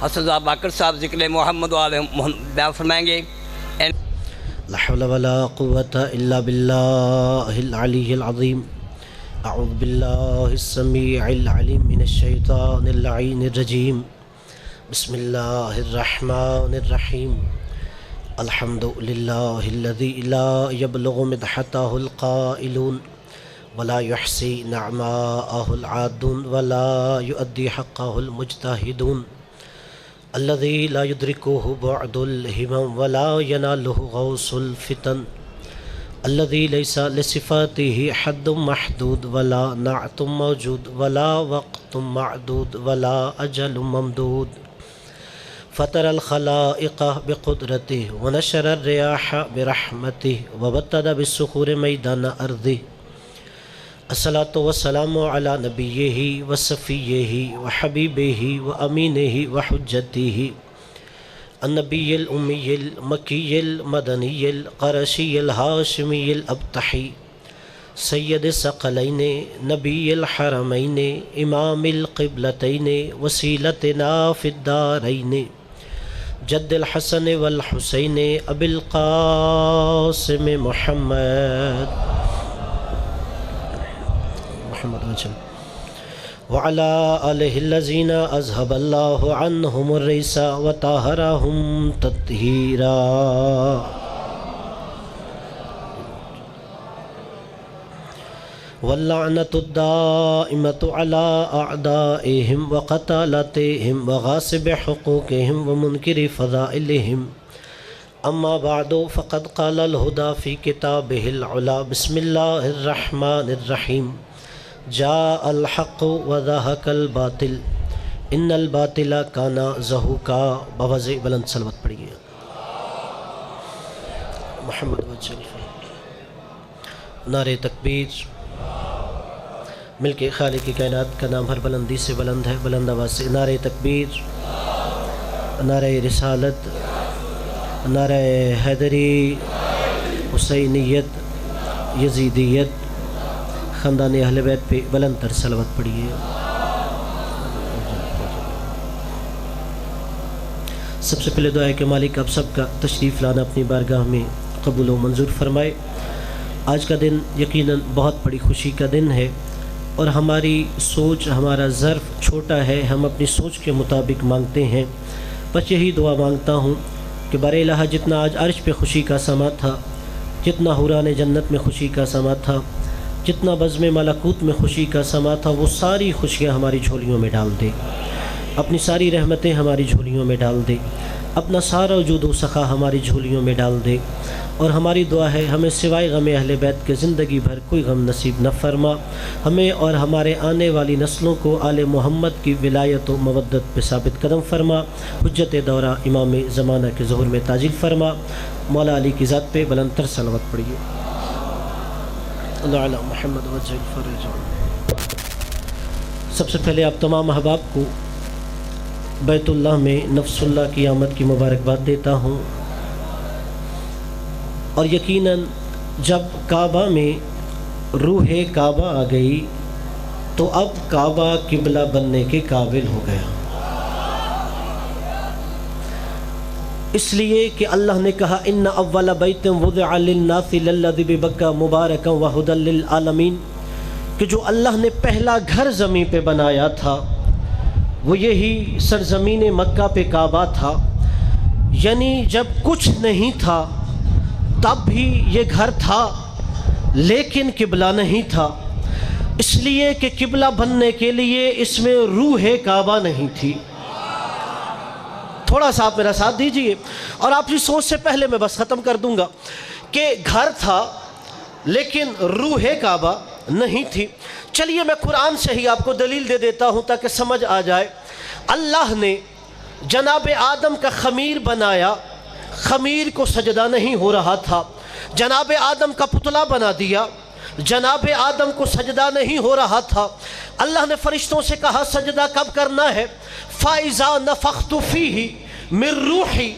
حسن Baker صاحب ذکر محمد والے بیان فرمائیں گے۔ لا حول ولا قوة إلا بالله العلي العظيم أعوذ بالله السميع العليم من الشيطان اللعين الرجيم بسم الله الرحمن الرحيم الحمد لله الذي لا يبلغ مدحته القائلون ولا يحصي نعماءه العادون ولا يؤدي حقه المجتهدون الذي لا يدركه بعد الهمم ولا يناله غوص الفتن الذي ليس لصفاته حد محدود ولا نعت موجود ولا وقت معدود ولا أجل ممدود فطر الخلائق بقدرته ونشر الرياح برحمته وبتد بالصخور ميدان أرضه الصلاة والسلام على نبيه وصفيه وحبيبه وأمينه وحجته النبي الأمي المكي المدني القرشي الهاشمي الأبطحي سيد الثقلين نبي الحرمين إمام القبلتين وسيلتنا في الدارين جد الحسن والحسين أبي القاسم محمد وعلى آله الذين أذهب الله عنهم الرجس وطهرهم تطهيرا واللعنة الدائمة على أعدائهم وقتالتهم وغاصب حقوقهم ومنكر فضائلهم أما بعد فقد قال الهدى في كتابه العلا بسم الله الرحمن الرحيم جاء الحق وذهق الباطل ان الباطل كان زهوقا بوضع بلند صلوات پڑھیے محمد نعرہ تکبیر مل کے خالق کی کائنات کا نام ہر بلندی سے بلند ہے، بلند آواز سے نعرہ تکبیر، نعرہ رسالت، نعرہ حیدری، حسینیت، یزیدیت، خاندان اہل بیت پہ بلند تر صلوات پڑھیے۔ سب سے پہلے دعا ہے کہ مالک آپ سب کا تشریف لانا اپنی بارگاہ میں قبول و منظور فرمائے۔ آج کا دن یقیناً بہت بڑی خوشی کا دن ہے اور ہماری سوچ، ہمارا ظرف چھوٹا ہے، ہم اپنی سوچ کے مطابق مانگتے ہیں۔ بس یہی دعا مانگتا ہوں کہ بر الہ جتنا آج عرش پہ خوشی کا سما تھا، جتنا حوران جنت میں خوشی کا سما تھا، جتنا بزم ملکوت میں خوشی کا سما تھا، وہ ساری خوشیاں ہماری جھولیوں میں ڈال دے، اپنی ساری رحمتیں ہماری جھولیوں میں ڈال دے، اپنا سارا وجود و سخا ہماری جھولیوں میں ڈال دے۔ اور ہماری دعا ہے ہمیں سوائے غم اہل بیت کے زندگی بھر کوئی غم نصیب نہ فرما، ہمیں اور ہمارے آنے والی نسلوں کو آل محمد کی ولایت و مودت پہ ثابت قدم فرما، حجت دورہ امام زمانہ کے ظہور میں تاجیل فرما۔ مولا علی کی ذات پہ بلند تر صلوات پڑھیے۔ اللہ علی محمد وجہ الفرج۔ سب سے پہلے آپ تمام احباب کو بیت اللہ میں نفس اللہ کی آمد کی مبارکباد دیتا ہوں، اور یقیناً جب کعبہ میں روح کعبہ آ گئی تو اب کعبہ قبلہ بننے کے قابل ہو گیا، اس لیے کہ اللہ نے کہا ان اول بیت وضع للناس للذی ببکہ مبارکا وہدی للعالمین، کہ جو اللہ نے پہلا گھر زمین پہ بنایا تھا وہ یہی سرزمین مکہ پہ کعبہ تھا، یعنی جب کچھ نہیں تھا تب بھی یہ گھر تھا لیکن قبلہ نہیں تھا، اس لیے کہ قبلہ بننے کے لیے اس میں روح کعبہ نہیں تھی۔ تھوڑا سا آپ میرا ساتھ دیجئے اور آپ کی سوچ سے پہلے میں بس ختم کر دوں گا کہ گھر تھا لیکن روح کعبہ نہیں تھی۔ چلیے میں قرآن سے ہی آپ کو دلیل دے دیتا ہوں تاکہ سمجھ آ جائے۔ اللہ نے جناب آدم کا خمیر بنایا، خمیر کو سجدہ نہیں ہو رہا تھا، جناب آدم کا پتلا بنا دیا، جناب آدم کو سجدہ نہیں ہو رہا تھا۔ اللہ نے فرشتوں سے کہا سجدہ کب کرنا ہے؟ فَإِذَا نَفَخْتُ فِيهِ مِن رُوحِي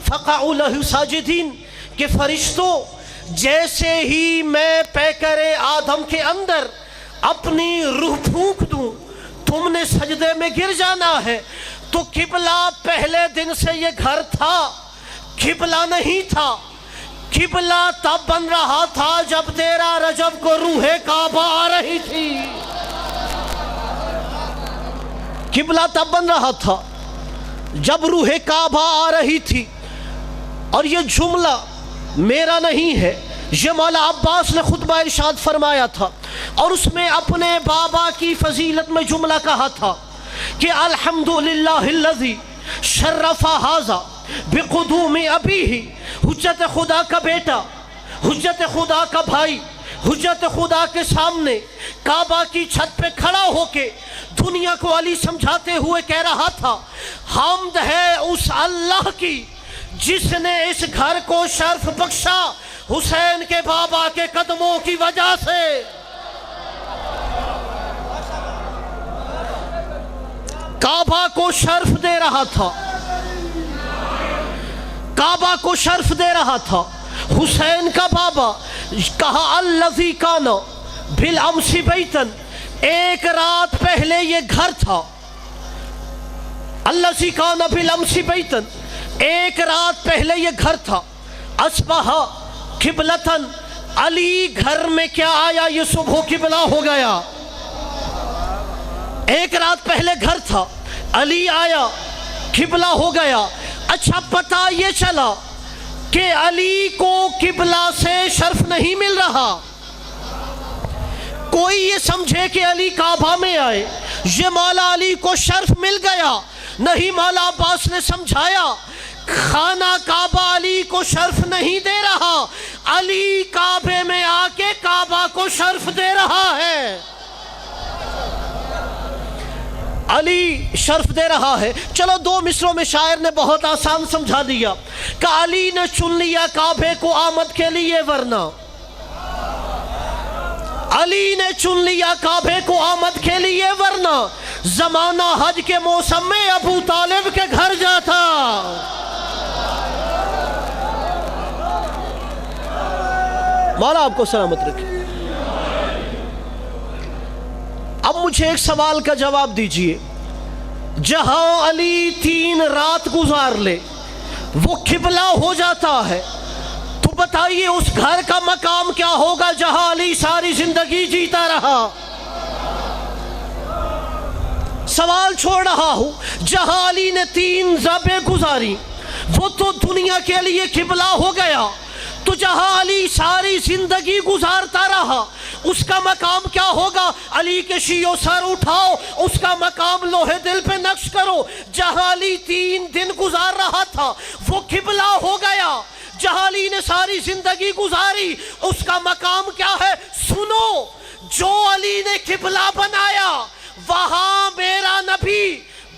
فَقَعُوا لَهُ سَاجِدِينَ، کہ فرشتوں جیسے ہی میں پیکر آدم کے اندر اپنی روح پھونک دوں تم نے سجدے میں گر جانا ہے۔ تو قبلہ پہلے دن سے یہ گھر تھا، قبلہ نہیں تھا۔ قبلہ تب بن رہا تھا جب 13 رجب کو روح کعبہ آ رہی تھی۔ قبلہ تب بن رہا تھا جب روح کعبہ آ رہی تھی۔ اور یہ جملہ میرا نہیں ہے، یہ مولا عباس نے خطبہ ارشاد فرمایا تھا، اور اس میں اپنے بابا کی فضیلت میں جملہ کہا تھا کہ الحمدللہ الذی شرف ھذا بقدوم ابیہ، حجت خدا کا بیٹا، حجت خدا کا بھائی، حجت خدا کے سامنے کعبہ کی چھت پہ کھڑا ہو کے دنیا کو علی سمجھاتے ہوئے کہہ رہا تھا، حمد ہے اس اللہ کی جس نے اس گھر کو شرف بخشا حسین کے بابا کے قدموں کی وجہ سے۔ کعبہ کو شرف دے رہا تھا، کعبہ کو شرف دے رہا تھا حسین کا بابا۔ کہا الذی کان بالامس بیتن، ایک رات پہلے یہ گھر تھا۔ الذی کان بالامس بیتن، ایک رات پہلے یہ گھر تھا۔ اصبح قبلتن، علی گھر میں کیا آیا یہ صبح قبلہ ہو گیا۔ ایک رات پہلے گھر تھا، علی آیا قبلہ ہو گیا۔ اچھا پتہ یہ چلا کہ علی کو قبلہ سے شرف نہیں مل رہا۔ کوئی یہ سمجھے کہ علی کعبہ میں آئے، یہ مولا علی کو شرف مل گیا۔ نہیں، مولا عباس نے سمجھایا خانہ کعبہ علی کو شرف نہیں دے رہا، علی کعبے میں آ کے کعبہ کو شرف دے رہا ہے۔ علی شرف دے رہا ہے۔ چلو 2 مصروں میں شاعر نے بہت آسان سمجھا دیا کہ علی نے چن لیا کعبے کو آمد کے لیے، ورنہ علی نے چن لیا کعبے کو آمد کے لیے، ورنہ زمانہ حج کے موسم میں ابو طالب کے گھر جاتا۔ مولا آپ کو سلامت رکھے۔ اب مجھے ایک سوال کا جواب دیجئے، جہاں علی 3 رات گزار لے وہ قبلہ ہو جاتا ہے، تو بتائیے اس گھر کا مقام کیا ہوگا جہاں علی ساری زندگی جیتا رہا۔ سوال چھوڑ رہا ہوں، جہاں علی نے 3 ذبحیں گزاری وہ تو دنیا کے لیے قبلہ ہو گیا، تو جہاں علی ساری زندگی گزارتا رہا اس کا مقام کیا ہوگا؟ علی کے شیعوں سر اٹھاؤ، اس کا مقام لوہے دل پہ نقش کرو۔ جہاں علی 3 دن گزار رہا تھا وہ قبلہ ہو گیا، جہاں علی نے ساری زندگی گزاری اس کا مقام کیا ہے؟ سنو، جو علی نے قبلہ بنایا وہاں میرا نبی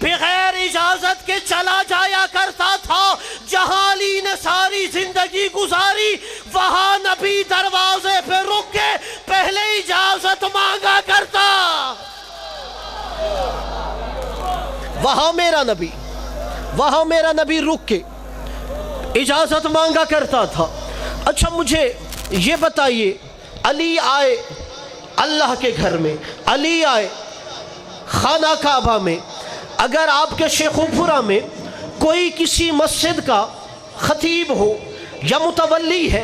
بغیر اجازت کے چلا جایا کرتا تھا۔ جہاں علی نے ساری زندگی گزاری وہاں نبی دروازے پہ رک کے پہلے اجازت مانگا کرتا۔ وہاں میرا نبی رک کے اجازت مانگا کرتا تھا۔ اچھا مجھے یہ بتائیے، علی آئے اللہ کے گھر میں، علی آئے خانہ کعبہ میں، اگر آپ کے شیخ پورہ میں کوئی کسی مسجد کا خطیب ہو یا متولی ہے،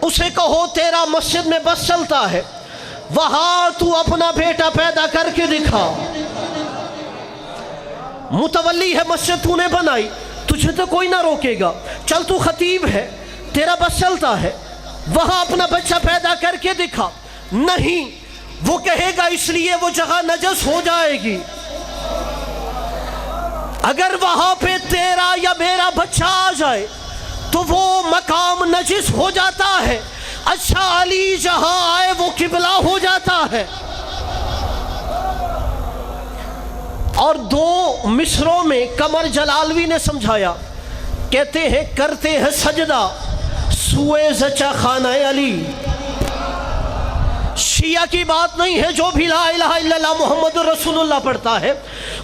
اسے کہو تیرا مسجد میں بس چلتا ہے، وہاں تو اپنا بیٹا پیدا کر کے دکھا۔ متولی ہے، مسجد تو نے بنائی، تجھے تو کوئی نہ روکے گا، چل تو خطیب ہے، تیرا بس چلتا ہے، وہاں اپنا بچہ پیدا کر کے دکھا۔ نہیں، وہ کہے گا اس لیے وہ جگہ نجس ہو جائے گی۔ اگر وہاں پہ تیرا یا میرا بچہ آ جائے تو وہ مقام نجس ہو جاتا ہے۔ اچھا علی جہاں آئے وہ قبلہ ہو جاتا ہے۔ اور 2 مصروں میں قمر جلالوی نے سمجھایا، کہتے ہیں کرتے ہیں سجدہ سوئے زچہ خانہ علی۔ شیعہ کی بات نہیں ہے، جو بھی لا الہ الا اللہ محمد رسول اللہ پڑھتا ہے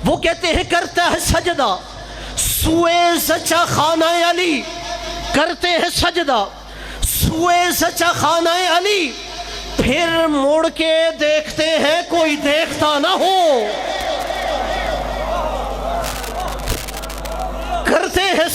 وہ کہتے ہیں کرتا ہے سجدہ سوئے زچہ خانہ علی، کرتے ہیں سجدہ سوئے زچہ خانہ علی، پھر مڑ کے دیکھتے ہیں کوئی دیکھتا نہ ہو۔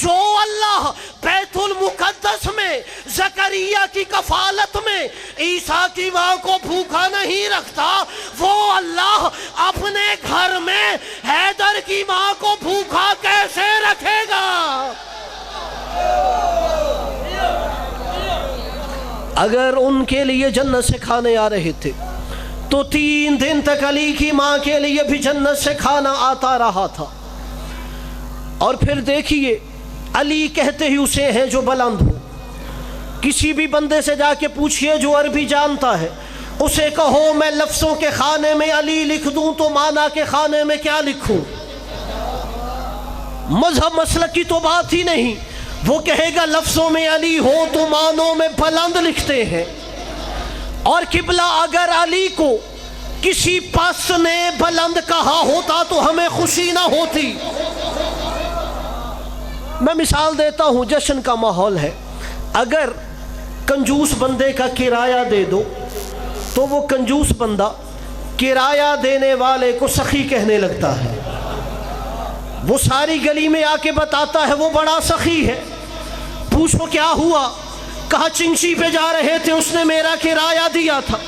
جو اللہ بیت المقدس میں زکریا کی کفالت میں عیسیٰ کی ماں کو بھوکا نہیں رکھتا، وہ اللہ اپنے گھر میں حیدر کی ماں کو بھوکا کیسے رکھے گا؟ اگر ان کے لیے جنت سے کھانے آ رہے تھے تو 3 دن تک علی کی ماں کے لیے بھی جنت سے کھانا آتا رہا تھا۔ اور پھر دیکھیے علی کہتے ہی اسے ہیں جو بلند ہو۔ کسی بھی بندے سے جا کے پوچھئے جو عربی جانتا ہے، اسے کہو میں لفظوں کے خانے میں علی لکھ دوں تو معنی کے خانے میں کیا لکھوں؟ مذہب مسلک کی تو بات ہی نہیں، وہ کہے گا لفظوں میں علی ہو تو معنوں میں بلند لکھتے ہیں۔ اور قبلہ اگر علی کو کسی پس نے بلند کہا ہوتا تو ہمیں خوشی نہ ہوتی۔ میں مثال دیتا ہوں، جشن کا ماحول ہے، اگر کنجوس بندے کا کرایہ دے دو تو وہ کنجوس بندہ کرایہ دینے والے کو سخی کہنے لگتا ہے، وہ ساری گلی میں آ کے بتاتا ہے وہ بڑا سخی ہے۔ پوچھو کیا ہوا؟ کہا چنچی پہ جا رہے تھے، اس نے میرا کرایہ دیا تھا۔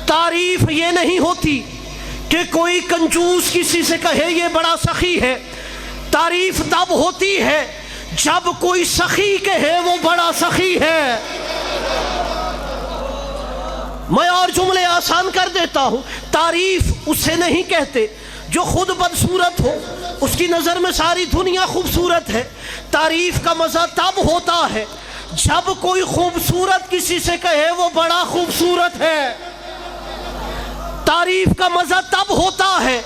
تعریف یہ نہیں ہوتی کہ کوئی کنجوس کسی سے کہے یہ بڑا سخی ہے، تعریف تب ہوتی ہے جب کوئی سخی کہے وہ بڑا سخی ہے۔ میں اور جملے آسان کر دیتا ہوں، تعریف اسے نہیں کہتے جو خود بدصورت ہو، اس کی نظر میں ساری دنیا خوبصورت ہے۔ تعریف کا مزہ تب ہوتا ہے جب کوئی خوبصورت کسی سے کہے وہ بڑا خوبصورت ہے۔ تعریف کا مزہ تب ہوتا ہے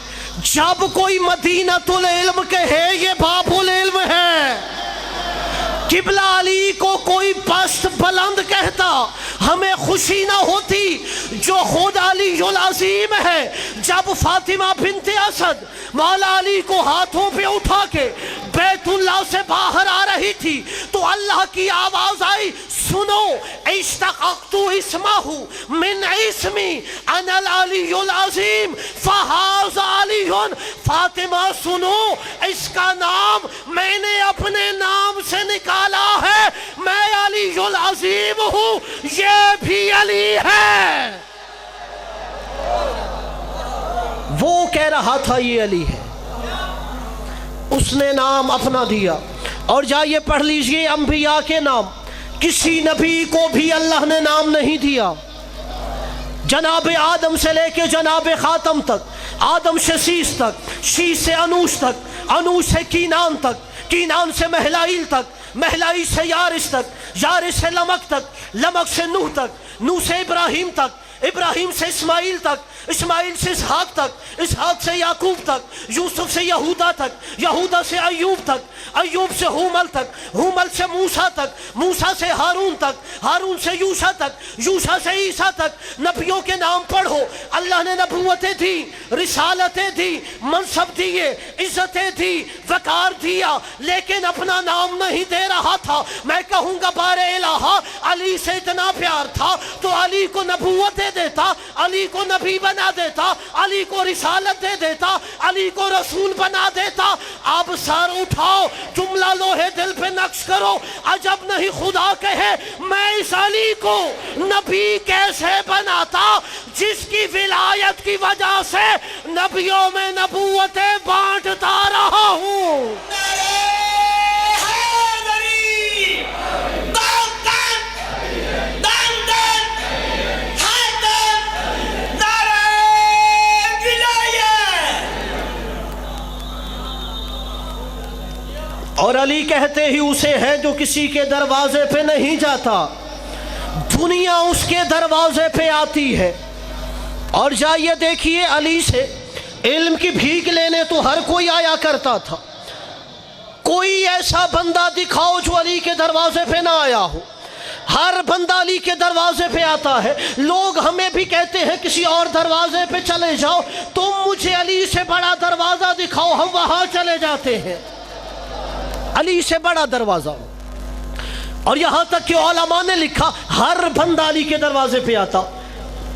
جب کوئی مدینۃ العلم کہے یہ باب العلم ہے۔ قبلہ علی کو کوئی پست بلند کہتا ہمیں خوشی نہ ہوتی، جو خود علی العظیم ہے۔ جب فاطمہ بنت اسد مولا علی کو ہاتھوں پہ اٹھا کے بیت اللہ سے باہر آ رہی تھی تو اللہ کی آواز آئی، سنو اشتققت اسمہ من اسمی انا العلی العظیم فہذا علی۔ فاطمہ سنو، اس کا نام میں نے اپنے نام سے نکالا ہے، میں علی العظیم ہوں، یہ بھی علی ہے۔ وہ کہہ رہا تھا یہ علی ہے، اس نے نام اپنا دیا۔ اور جائیے پڑھ لیجئے انبیاء کے نام، کسی نبی کو بھی اللہ نے نام نہیں دیا۔ جناب آدم سے لے کے جناب خاتم تک، آدم سے شیش تک، شیش سے انوش تک، انوش سے کینان تک، کینان سے مہلائیل تک، مہلائیل سے یارس تک، یارس سے لمک تک، لمک سے نوح تک، نوح سے ابراہیم تک، ابراہیم سے اسماعیل تک، اسماعیل سے اسحاق تک، اسحاق سے یعقوب تک، یوسف سے یہودا تک، یہودا سے ایوب تک، ایوب سے ہومل تک، ہومل سے موسیٰ تک، موسیٰ سے ہارون تک، ہارون سے یوشع تک، یوشع سے عیسیٰ تک۔ نبیوں کے نام پڑھو، اللہ نے نبوتیں دی، رسالتیں دی، منصب دیے، عزتیں دی، وقار دیا، لیکن اپنا نام نہیں دے رہا تھا۔ میں کہوں گا بار الہ، علی سے اتنا پیار تھا تو علی کو نبوتیں دیتا، علی کو نبی بنا دیتا، علی کو رسالت دے دیتا، علی کو رسول بنا دیتا۔ اب سر اٹھاؤ، جملہ لوہے دل پہ نقش کرو، عجب نہیں خدا کہے میں اس علی کو نبی کیسے بناتا جس کی ولایت کی وجہ سے نبیوں میں نبوتیں بانٹتا رہا ہوں۔ اور علی کہتے ہی اسے ہے جو کسی کے دروازے پہ نہیں جاتا، دنیا اس کے دروازے پہ آتی ہے۔ اور جائیے دیکھیے علی سے علم کی بھیک لینے تو ہر کوئی آیا کرتا تھا، کوئی ایسا بندہ دکھاؤ جو علی کے دروازے پہ نہ آیا ہو۔ ہر بندہ علی کے دروازے پہ آتا ہے۔ لوگ ہمیں بھی کہتے ہیں کسی اور دروازے پہ چلے جاؤ، تم مجھے علی سے بڑا دروازہ دکھاؤ، ہم وہاں چلے جاتے ہیں۔ علی سے بڑا دروازہ ہو۔ اور یہاں تک کہ علماء نے لکھا ہر بندہ علی کے دروازے پہ آتا۔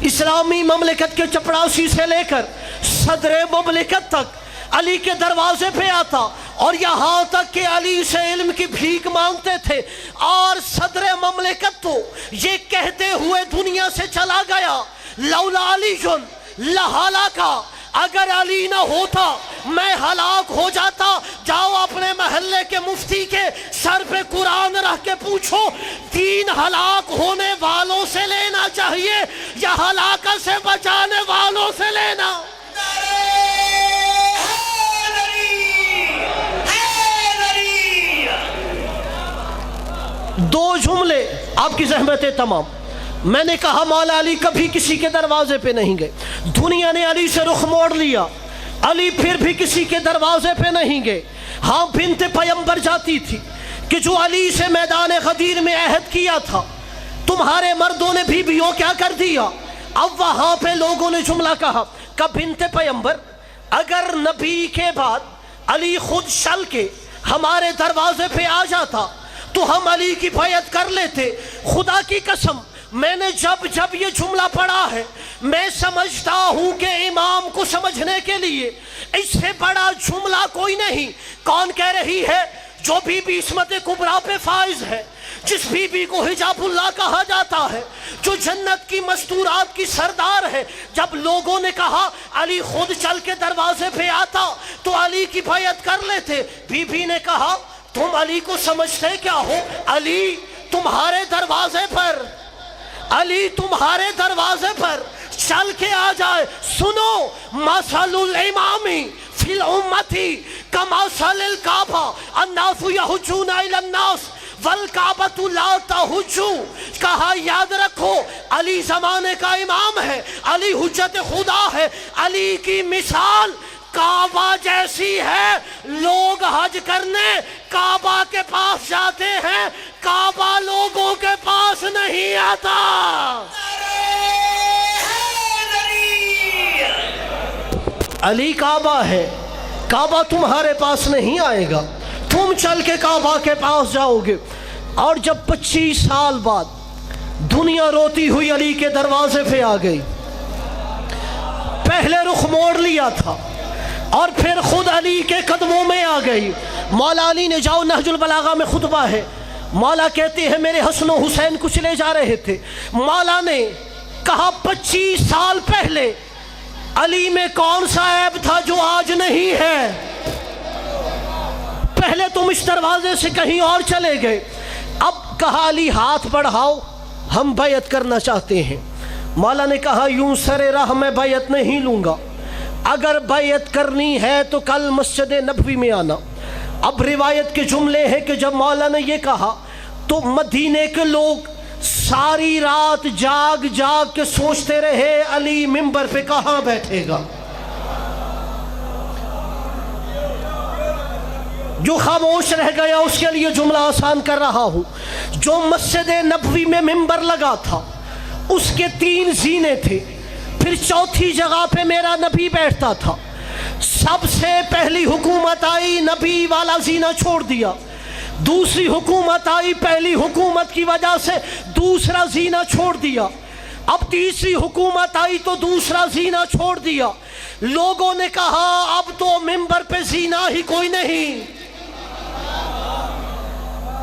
اسلامی مملکت کے چپڑاسی سے لے کر صدر مملکت تک علی کے دروازے پہ آتا اور یہاں تک کہ علی سے علم کی بھیک مانگتے تھے، اور صدر مملکت تو یہ کہتے ہوئے دنیا سے چلا گیا، لولا علی لہلاکا، اگر علی نہ ہوتا میں ہلاک ہو جاتا۔ جاؤ اپنے محلے کے مفتی کے سر پہ قرآن رکھ کے پوچھو، دین ہلاک ہونے والوں سے لینا چاہیے یا ہلاکت سے بچانے والوں سے لینا؟ دو جملے آپ کی زحمتیں تمام۔ میں نے کہا مولا علی کبھی کسی کے دروازے پہ نہیں گئے، دنیا نے علی سے رخ موڑ لیا، علی پھر بھی کسی کے دروازے پہ نہیں گئے۔ ہاں بنت پیمبر جاتی تھی کہ جو علی سے میدان غدیر میں عہد کیا تھا، تمہارے مردوں نے بیویوں کیا کر دیا۔ اب وہاں پہ لوگوں نے جملہ کہا کہ بنت پیمبر، اگر نبی کے بعد علی خود چل کے ہمارے دروازے پہ آ جاتا تو ہم علی کی بیعت کر لیتے۔ خدا کی قسم میں نے جب یہ جملہ پڑھا ہے، میں سمجھتا ہوں کہ امام کو سمجھنے کے لیے اس سے بڑا جملہ کوئی نہیں۔ کون کہہ رہی ہے؟ جو بی بی عصمت کبریٰ پہ فائز ہے، جس بی بی کو حجاب اللہ کہا جاتا ہے، جو جنت کی مستورات کی سردار ہے۔ جب لوگوں نے کہا علی خود چل کے دروازے پہ آتا تو علی کی بیعت کر لیتے، بی بی نے کہا تم علی کو سمجھتے کیا ہو؟ علی تمہارے دروازے پر، علی تمہارے دروازے پر چل کے آ جائے۔ سنو، مثل الامام فی الامتی کمثل الکعبہ، الناس یحجون الی الناس والکعبۃ لا تحج۔ کہا یاد رکھو علی زمانے کا امام ہے، علی حجت خدا ہے، علی کی مثال کعبہ جیسی ہے۔ لوگ حج کرنے کعبہ کے پاس جاتے ہیں، کعبہ لوگوں کے پاس نہیں آتا۔ علی کعبہ ہے، کعبہ تمہارے پاس نہیں آئے گا، تم چل کے کعبہ کے پاس جاؤ گے۔ اور جب 25 سال بعد دنیا روتی ہوئی علی کے دروازے پہ آ گئی، پہلے رخ موڑ لیا تھا اور پھر خود علی کے قدموں میں آ گئی۔ مولا علی نے، جاؤ نہج البلاغہ میں خطبہ ہے، مولا کہتے ہیں میرے حسن و حسین کچھ لے جا رہے تھے، مولا نے کہا 25 سال پہلے علی میں کون سا عیب تھا جو آج نہیں ہے؟ پہلے تم اس دروازے سے کہیں اور چلے گئے، اب کہا علی ہاتھ بڑھاؤ ہم بیعت کرنا چاہتے ہیں۔ مولا نے کہا یوں سر راہ میں بیعت نہیں لوں گا، اگر بیعت کرنی ہے تو کل مسجد نبوی میں آنا۔ اب روایت کے جملے ہیں کہ جب مولا نے یہ کہا تو مدینے کے لوگ ساری رات جاگ کے سوچتے رہے علی منبر پہ کہاں بیٹھے گا۔ جو خاموش رہ گیا اس کے لیے جملہ آسان کر رہا ہوں۔ جو مسجد نبوی میں منبر لگا تھا اس کے 3 زینے تھے، پھر چوتھی جگہ پہ میرا نبی بیٹھتا تھا۔ سب سے پہلی حکومت آئی، نبی والا زینہ چھوڑ دیا، دوسری حکومت آئی، پہلی حکومت کی وجہ سے دوسرا زینہ چھوڑ دیا، اب تیسری حکومت آئی تو دوسرا زینہ چھوڑ دیا۔ لوگوں نے کہا اب تو منبر پہ زینہ ہی کوئی نہیں،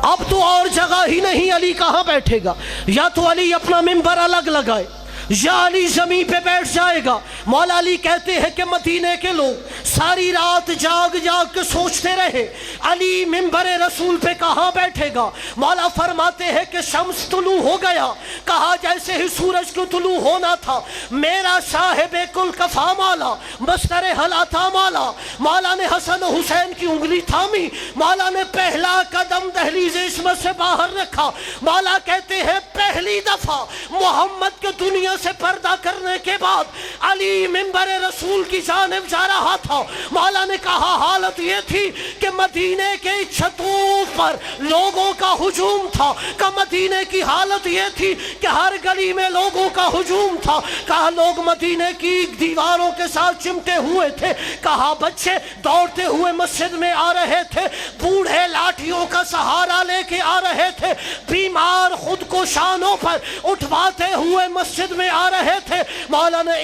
اب تو اور جگہ ہی نہیں، علی کہاں بیٹھے گا؟ یا تو علی اپنا منبر الگ لگائے یا علی زمین پہ بیٹھ جائے گا۔ مولا علی کہتے ہیں کہ مدینے کے لوگ ساری رات جاگ کے سوچتے رہے علی منبر رسول پہ کہاں بیٹھے گا۔ مولا فرماتے ہیں کہ شمس طلوع ہو گیا، کہا جیسے ہی سورج کو طلوع ہونا تھا میرا صاحب کل کفا مولا مستر حلا تھا مولا۔ مولا نے حسن و حسین کی انگلی تھامی، مولا نے پہلا قدم دہلیز عصمت سے باہر رکھا۔ مولا کہتے ہیں پہلی دفعہ محمد کے دنیا سے پردہ کرنے کے بعد علی منبر رسول کی جانب جا رہا تھا۔ مولا نے کہا حالت یہ تھی کہ مدینے کے چھتوں پر لوگوں کا ہجوم تھا، کہ مدینے کی حالت یہ تھی کہ ہر گلی میں لوگوں کا ہجوم تھا، کہا لوگ مدینے کی دیواروں کے ساتھ چمٹے ہوئے تھے، کہا بچے دوڑتے ہوئے مسجد میں آ رہے تھے، بوڑھے لاٹھیوں کا سہارا لے کے آ رہے تھے، بیمار خود کو شانوں پر اٹھواتے ہوئے مسجد میں آ رہے تھے۔ مولا نے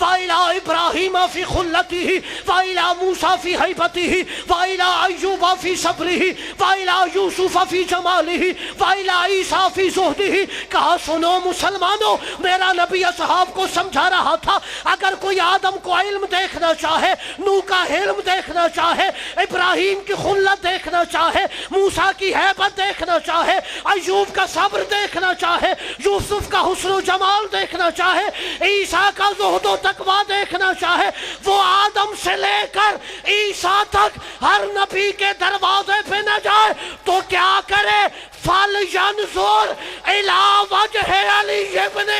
وَإِلَىٰ إِبْرَاهِيمَ فِي خُلَّتِهِ وَإِلَىٰ مُوسَىٰ فِي هَيْبَتِهِ وَإِلَىٰ أَيُّوبَ فِي صَبْرِهِ وَإِلَىٰ يُوسُفَ فِي جَمَالِهِ وَإِلَىٰ عِیسیٰ فِي زُہدِهِ. کہا سنو مسلمانوں، میرا نبی اصحاب کو سمجھا رہا تھا اگر کوئی آدم کو علم دیکھنا چاہے، نوح کا علم دیکھنا چاہے، ابراہیم کی خلت دیکھنا چاہے، موسیٰ کی ہیبت دیکھنا چاہے، ایوب کا صبر دیکھنا چاہے، یوسف کا حسن و جمال دیکھنا چاہے، عیسیٰ کا زہد و تقویٰ دیکھنا چاہے، وہ آدم سے لے کر عیسیٰ تک ہر نبی کے دروازے پہ نہ جائے تو کیا کرے؟ فَلْيَنْظُرْ إِلَىٰ وَجْهِ عَلِيِّ بْنِ